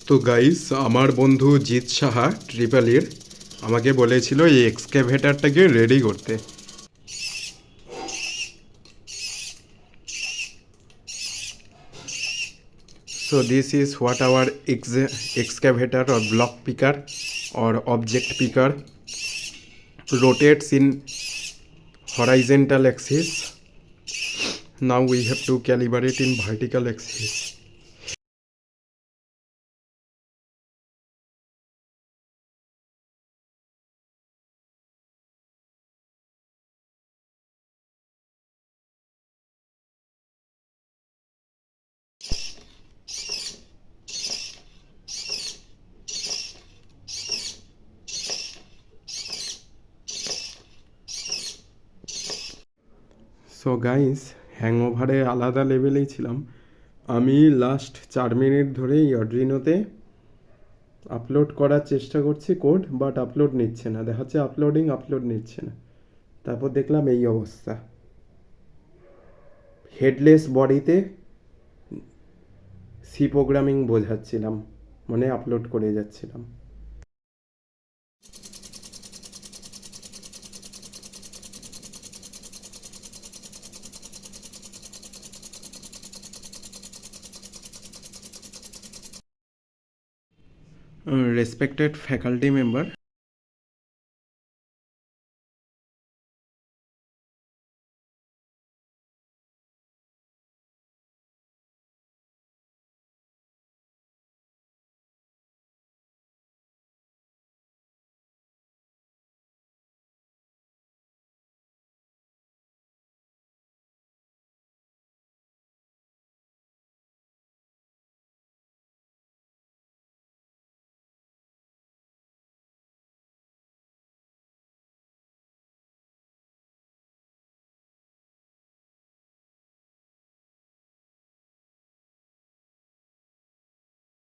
তো গাইস, আমার বন্ধু জিৎ সাহা ট্রিপলির আমাকে বলেছিল এই এক্সক্যাভেটারটাকে রেডি করতে। So this is what our excavator or block picker or object picker rotates in horizontal axis. Now we have to calibrate in vertical axis. So guys, হ্যাংওভারে আলাদা লেভেলেই ছিলাম। আমি লাস্ট 4 মিনিট ধরে অড্রিনোতে আপলোড করার চেষ্টা করছি কোড, বাট আপলোড নিচ্ছে না, দেখাচ্ছে আপলোড নিচ্ছে না। তারপর দেখলাম এই অবস্থা, হেডলেস বডিতে সি প্রোগ্রামিং বোঝাচ্ছিলাম, মানে আপলোড করে যাচ্ছিলাম। Respected faculty member,